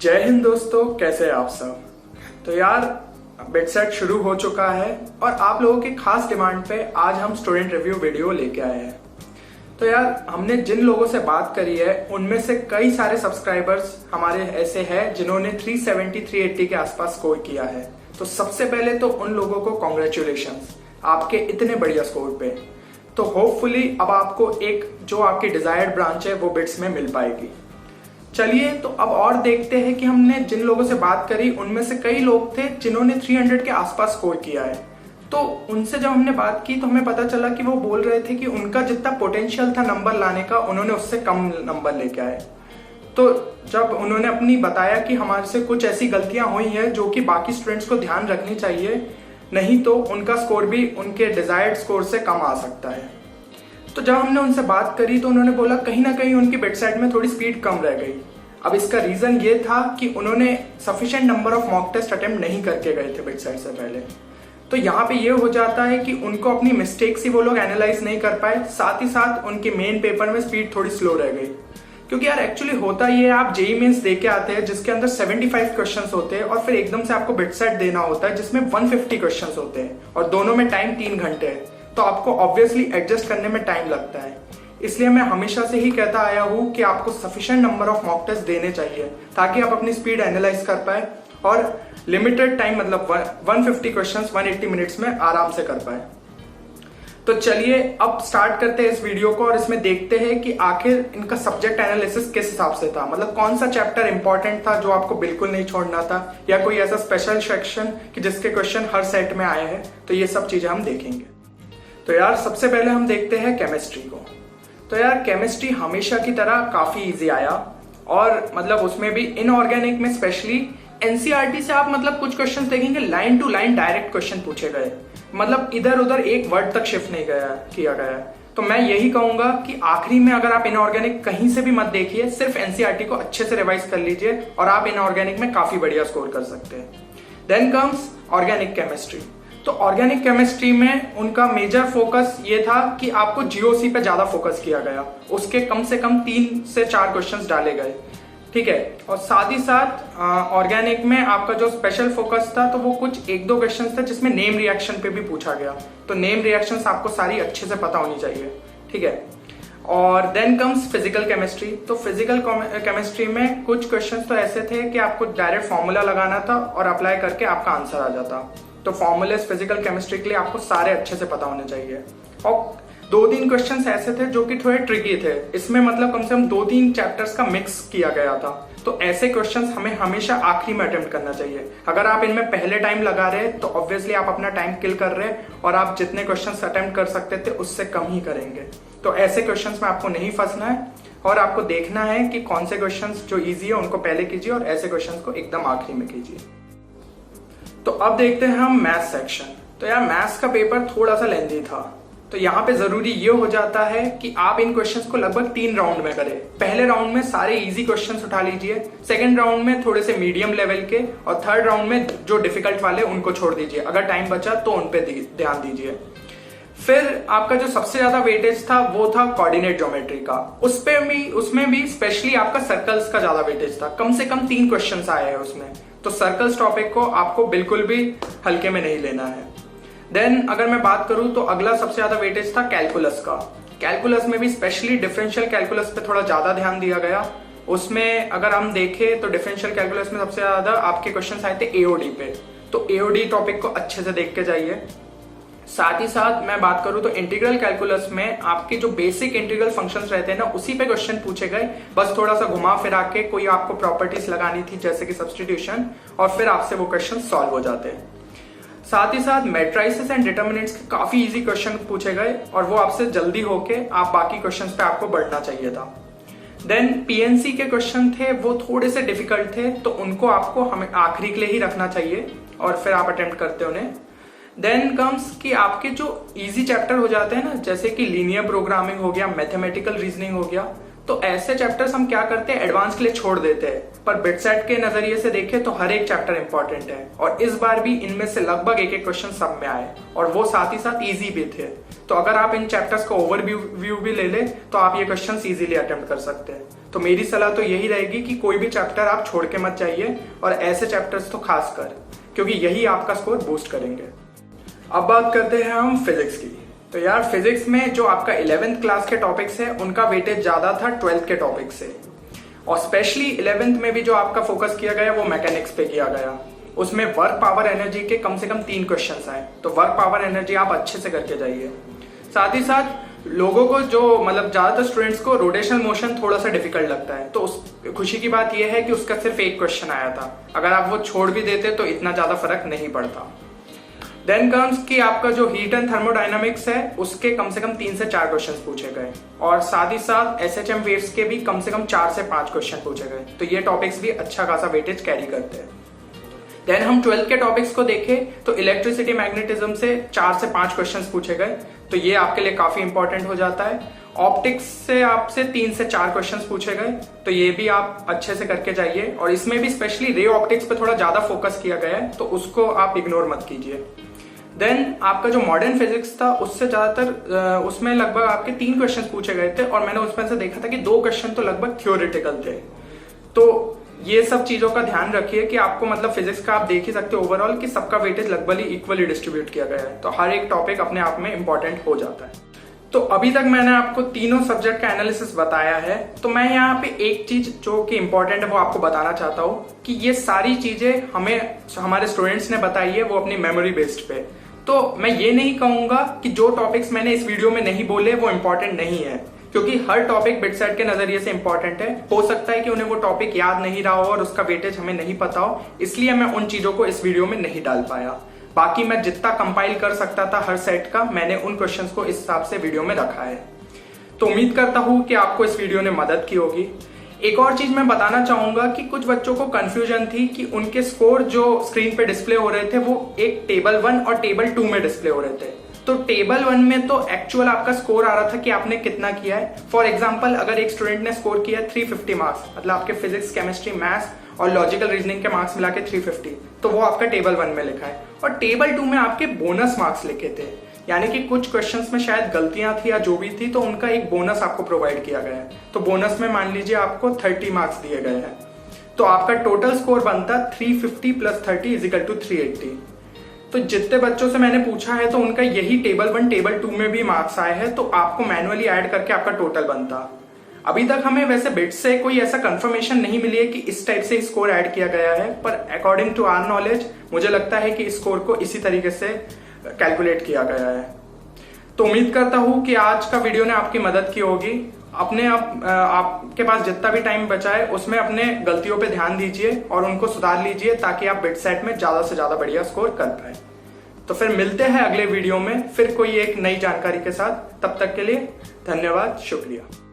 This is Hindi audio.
जय हिंद दोस्तों, कैसे हैं आप सब। तो यार बिट सेट शुरू हो चुका है और आप लोगों की खास डिमांड पे आज हम स्टूडेंट रिव्यू वीडियो लेके आए हैं। तो यार हमने जिन लोगों से बात करी है उनमें से कई सारे सब्सक्राइबर्स हमारे ऐसे हैं जिन्होंने 370-380 के आसपास स्कोर किया है। तो सबसे पहले तो उन लोगों को कॉन्ग्रेचुलेशंस आपके इतने बढ़िया स्कोर पे। तो होपफुली अब आपको एक जो आपकी डिजायर्ड ब्रांच है वो बिट्स में मिल पाएगी। चलिए तो अब और देखते हैं कि हमने जिन लोगों से बात करी उनमें से कई लोग थे जिन्होंने 300 के आसपास स्कोर किया है। तो उनसे जब हमने बात की तो हमें पता चला कि वो बोल रहे थे कि उनका जितना पोटेंशियल था नंबर लाने का उन्होंने उससे कम नंबर लेके आए। तो जब उन्होंने अपनी बताया कि हमारे से कुछ ऐसी गलतियां हुई हैं जो कि बाकी स्टूडेंट्स को ध्यान रखनी चाहिए, नहीं तो उनका स्कोर भी उनके डिजायर्ड स्कोर से कम आ सकता है। तो जब हमने उनसे बात करी तो उन्होंने बोला कहीं ना कहीं उनकी बिट सेट में थोड़ी स्पीड कम रह गई। अब इसका रीजन ये था कि उन्होंने sufficient number of mock test attempt नहीं करके गए थे बिट सेट से पहले। तो यहाँ पे ये हो जाता है कि उनको अपनी मिस्टेक्स ही वो लोग एनालाइज नहीं कर पाए, साथ ही साथ उनके मेन पेपर में स्पीड थोड़ी स्लो रह गई। क्योंकि यार एक्चुअली होता ये है, आप जेईई मेंस दे के आते हैं जिसके अंदर 75 क्वेश्चंस होते हैं और फिर एकदम से आपको बिट सेट देना होता है जिसमें 150 क्वेश्चंस होते हैं और दोनों में टाइम 3 घंटे है। तो आपको ऑब्वियसली एडजस्ट करने में टाइम लगता है। इसलिए मैं हमेशा से ही कहता आया हूं कि आपको sufficient number of mock test देने चाहिए ताकि आप अपनी स्पीड एनालाइज कर पाए और लिमिटेड टाइम मतलब 150 क्वेश्चंस 180 मिनट्स में आराम से कर पाए। तो चलिए अब स्टार्ट करते हैं इस वीडियो को और इसमें देखते हैं कि आखिर इनका सब्जेक्ट एनालिसिस किस हिसाब से था, मतलब कौन सा चैप्टर इंपॉर्टेंट था जो आपको बिल्कुल नहीं छोड़ना था, या कोई ऐसा स्पेशल सेक्शन कि जिसके क्वेश्चन हर सेट में आए हैं। तो ये सब चीजें हम देखेंगे। तो यार सबसे पहले हम देखते हैं केमिस्ट्री को। तो यार केमिस्ट्री हमेशा की तरह काफी इजी आया और मतलब उसमें भी इनऑर्गेनिक में स्पेशली एनसीईआरटी से आप मतलब कुछ क्वेश्चन देखेंगे line to line direct question पूछे गए, मतलब इधर उधर एक वर्ड तक शिफ्ट नहीं किया गया। तो मैं यही कहूंगा कि आखिरी में अगर आप इनऑर्गेनिक कहीं से भी मत देखिए, सिर्फ एनसीईआरटी को अच्छे से रिवाइज कर लीजिए और आप इनऑर्गेनिक में काफी बढ़िया स्कोर कर सकते हैं। Then comes organic chemistry. तो ऑर्गेनिक केमिस्ट्री में उनका मेजर फोकस ये था कि आपको जीओसी पे ज्यादा फोकस किया गया, उसके कम से कम 3 से 4 क्वेश्चंस डाले गए, ठीक है। और साथ ही साथ ऑर्गेनिक में आपका जो स्पेशल फोकस था तो वो कुछ 1-2 क्वेश्चंस थे जिसमें नेम रिएक्शन पे भी पूछा गया। तो नेम रिएक्शंस आपको सारी अच्छे से पता होनी चाहिए, ठीक है। और देन कम्स फिजिकल केमिस्ट्री। तो फिजिकल केमिस्ट्री में कुछ क्वेश्चंस तो ऐसे थे कि आपको डायरेक्ट फॉर्मूला लगाना था और अप्लाई करके आपका आंसर आ जाता। तो फॉर्मूलेस फिजिकल केमिस्ट्री के लिए आपको सारे अच्छे से पता होने चाहिए। और 2-3 क्वेश्चंस ऐसे थे जो कि थोड़े ट्रिकी थे, इसमें मतलब कम से कम 2-3 चैप्टर्स का मिक्स किया गया था। तो ऐसे क्वेश्चंस हमें हमेशा आखिरी में अटेम्प्ट करना चाहिए। अगर आप इनमें पहले टाइम लगा रहे हैं तो ऑब्वियसली आप अपना टाइम किल कर रहे हैं और आप जितने क्वेश्चंस अटेम्प्ट कर सकते थे उससे कम ही करेंगे। तो ऐसे क्वेश्चंस में आपको नहीं फंसना है और आपको देखना है कि कौन से क्वेश्चंस जो ईजी है उनको पहले कीजिए और ऐसे क्वेश्चंस को एकदम आखिरी में कीजिए। तो अब देखते हैं हम मैथ्स सेक्शन। तो यार मैथ्स का पेपर थोड़ा सा लेंथी था, तो यहाँ पे जरूरी ये हो जाता है कि आप इन क्वेश्चंस को लगभग 3 राउंड में करें। पहले राउंड में सारे इजी क्वेश्चंस उठा लीजिए, सेकंड राउंड में थोड़े से मीडियम लेवल के और थर्ड राउंड में जो डिफिकल्ट वाले उनको छोड़ दीजिए। अगर टाइम बचा तो उन पे ध्यान दीजिए। फिर आपका जो सबसे ज्यादा वेटेज था वो था कोऑर्डिनेट ज्योमेट्री का। उसमें भी स्पेशली आपका सर्कल्स का ज्यादा वेटेज था, कम से कम 3 क्वेश्चंस आए हैं उसमें। तो सर्कल्स टॉपिक को आपको बिल्कुल भी हल्के में नहीं लेना है। देन अगर मैं बात करूं तो अगला सबसे ज्यादा वेटेज था कैलकुलस का। कैलकुलस में भी स्पेशली डिफरेंशियल कैलकुलस पे थोड़ा ज्यादा ध्यान दिया गया। उसमें अगर हम देखें तो डिफरेंशियल कैलकुलस में सबसे ज्यादा आपके क्वेश्चंस आए थे एओडी पे। तो एओडी टॉपिक को अच्छे से देख के जाइए। साथ ही साथ मैं बात करूं तो इंटीग्रल कैलकुलस में आपके जो बेसिक इंटीग्रल फंक्शंस रहते हैं ना उसी पे क्वेश्चन पूछे गए, बस थोड़ा सा घुमा फिरा के कोई आपको प्रॉपर्टीज लगानी थी जैसे कि सब्स्टिट्यूशन, और फिर आपसे वो क्वेश्चन सॉल्व हो जाते हैं। साथ ही साथ मैट्रिसेस एंड डिटर्मिनेंट्स के काफी इजी क्वेश्चन पूछे गए और वो आपसे जल्दी होके आप बाकी क्वेश्चंस पे आपको बढ़ना चाहिए था। देन पीएनसी के क्वेश्चन थे वो थोड़े से डिफिकल्ट थे, तो उनको आपको हमें आखिरी के लिए ही रखना चाहिए और फिर आप अटेम्प्ट करते उन्हें। देन कम्स कि आपके जो इजी चैप्टर हो जाते हैं ना, जैसे कि लीनियर प्रोग्रामिंग हो गया, मैथमेटिकल रीजनिंग हो गया, तो ऐसे चैप्टर्स हम क्या करते हैं, एडवांस के लिए छोड़ देते हैं। पर बिटसेट के नजरिए से देखें तो हर एक चैप्टर इंपॉर्टेंट है और इस बार भी इनमें से लगभग एक क्वेश्चन सब में आए और वो साथ ही साथ इजी भी थे। तो अगर आप इन चैप्टर्स का ओवरव्यू भी ले ले तो आप ये क्वेश्चन इजीली अटेम्प्ट कर सकते हैं। तो मेरी सलाह तो यही रहेगी कि कोई भी चैप्टर आप छोड़ के मत जाइए और ऐसे चैप्टर्स तो खास कर, क्योंकि यही आपका स्कोर बूस्ट करेंगे। अब बात करते हैं हम फिजिक्स की। तो यार फिजिक्स में जो आपका 11th क्लास के टॉपिक्स है उनका वेटेज ज्यादा था 12th के टॉपिक से, और स्पेशली 11th में भी जो आपका फोकस किया गया वो मैकेनिक्स पे किया गया। उसमें वर्क पावर एनर्जी के कम से कम 3 क्वेश्चंस आए, तो वर्क पावर एनर्जी आप अच्छे से करके जाइए। साथ ही साथ लोगों को जो मतलब ज्यादातर स्टूडेंट्स को रोटेशनल मोशन थोड़ा सा डिफिकल्ट लगता है, तो उस खुशी की बात यह है कि उसका सिर्फ एक क्वेश्चन आया था। अगर आप वो छोड़ भी देते तो इतना ज्यादा फर्क नहीं पड़ता। देन कम्स कि आपका जो हीट एंड थर्मोडायनामिक्स है उसके कम से कम 3 से 4 क्वेश्चन पूछे गए, और साथ ही साथ SHM वेव्स के भी कम से कम 4 से 5 क्वेश्चन पूछे गए। तो ये टॉपिक्स भी अच्छा खासा वेटेज कैरी करते हैं। देन हम 12th के टॉपिक्स को देखें तो इलेक्ट्रिसिटी मैग्नेटिज्म से 4 से 5 क्वेश्चन पूछे गए, तो ये आपके लिए काफी इंपॉर्टेंट हो जाता है। ऑप्टिक्स से आपसे 3 से 4 क्वेश्चन पूछे गए, तो ये भी आप अच्छे से करके जाइए, और इसमें भी स्पेशली रे ऑप्टिक्स पे थोड़ा ज्यादा फोकस किया गया है, तो उसको आप इग्नोर मत कीजिए। देन आपका जो मॉडर्न फिजिक्स था उससे ज्यादातर उसमें लगभग आपके 3 क्वेश्चन पूछे गए थे, और मैंने उसमें से देखा था कि 2 क्वेश्चन तो लगभग थ्योरेटिकल थे। तो ये सब चीजों का ध्यान रखिए कि आपको मतलब फिजिक्स का आप देख ही सकते हो ओवरऑल कि सबका वेटेज लगभग इक्वली डिस्ट्रीब्यूट किया गया है, तो हर एक टॉपिक अपने आप में इंपॉर्टेंट हो जाता है। तो अभी तक मैंने आपको तीनों सब्जेक्ट का एनालिसिस बताया है, तो मैं यहाँ पे एक चीज जो कि इंपॉर्टेंट है वो आपको बताना चाहता हूँ कि ये सारी चीजें हमें हमारे स्टूडेंट्स ने बताई है वो अपनी मेमोरी बेस्ड पे। तो मैं ये नहीं कहूंगा कि जो टॉपिक्स मैंने इस वीडियो में नहीं बोले वो इंपॉर्टेंट नहीं है, क्योंकि हर टॉपिक बिटसेट के नजरिए से इंपॉर्टेंट है। हो सकता है कि उन्हें वो टॉपिक याद नहीं रहा हो और उसका वेटेज हमें नहीं पता हो, इसलिए मैं उन चीजों को इस वीडियो में नहीं डाल पाया। बाकी मैं जितना कंपाइल कर सकता था हर सेट का, मैंने उन क्वेश्चंस को इस हिसाब से वीडियो में रखा है। तो उम्मीद करता हूं कि आपको इस वीडियो ने मदद की होगी। एक और चीज मैं बताना चाहूंगा कि कुछ बच्चों को कंफ्यूजन थी कि उनके स्कोर जो स्क्रीन पे डिस्प्ले हो रहे थे वो एक टेबल 1 और टेबल 2 में डिस्प्ले हो रहे थे। तो टेबल 1 में तो एक्चुअल आपका स्कोर आ रहा था कि आपने कितना किया है। फॉर एग्जांपल अगर एक स्टूडेंट ने स्कोर किया 350 मार्क्स, मतलब आपके फिजिक्स, केमिस्ट्री, मैथ्स और लॉजिकल रीजनिंग के मार्क्स मिला के 350, तो वो आपका टेबल 1 में लिखा है। और टेबल 2 में आपके बोनस मार्क्स लिखे थे, यानी कि कुछ क्वेश्चंस में शायद गलतियां थी या जो भी थी, तो उनका एक बोनस आपको प्रोवाइड किया गया है। तो बोनस में मान लीजिए आपको 30 मार्क्स दिए गए हैं, तो आपका टोटल स्कोर बनता 350 + 30 = 380। तो जितने बच्चों से मैंने पूछा है तो उनका यही टेबल 1 टेबल 2 में भी मार्क्स आए हैं, तो आपको मैनुअली ऐड करके आपका टोटल बनता। अभी तक हमें वैसे बिट से कोई ऐसा कंफर्मेशन नहीं मिली है कि इस टाइप से स्कोर ऐड किया गया है, पर अकॉर्डिंग टू आवर नॉलेज मुझे लगता है कि इस स्कोर को इसी तरीके से कैलकुलेट किया गया है। तो उम्मीद करता हूं कि आज का वीडियो ने आपकी मदद की होगी। अपने आपके पास जितना भी टाइम बचा है उसमें अपने गलतियों पे ध्यान दीजिए और उनको सुधार लीजिए, ताकि आप बिटसेट में ज्यादा से ज्यादा बढ़िया स्कोर कर पाए। तो फिर मिलते हैं अगले वीडियो में फिर कोई एक नई जानकारी के साथ। तब तक के लिए धन्यवाद, शुक्रिया।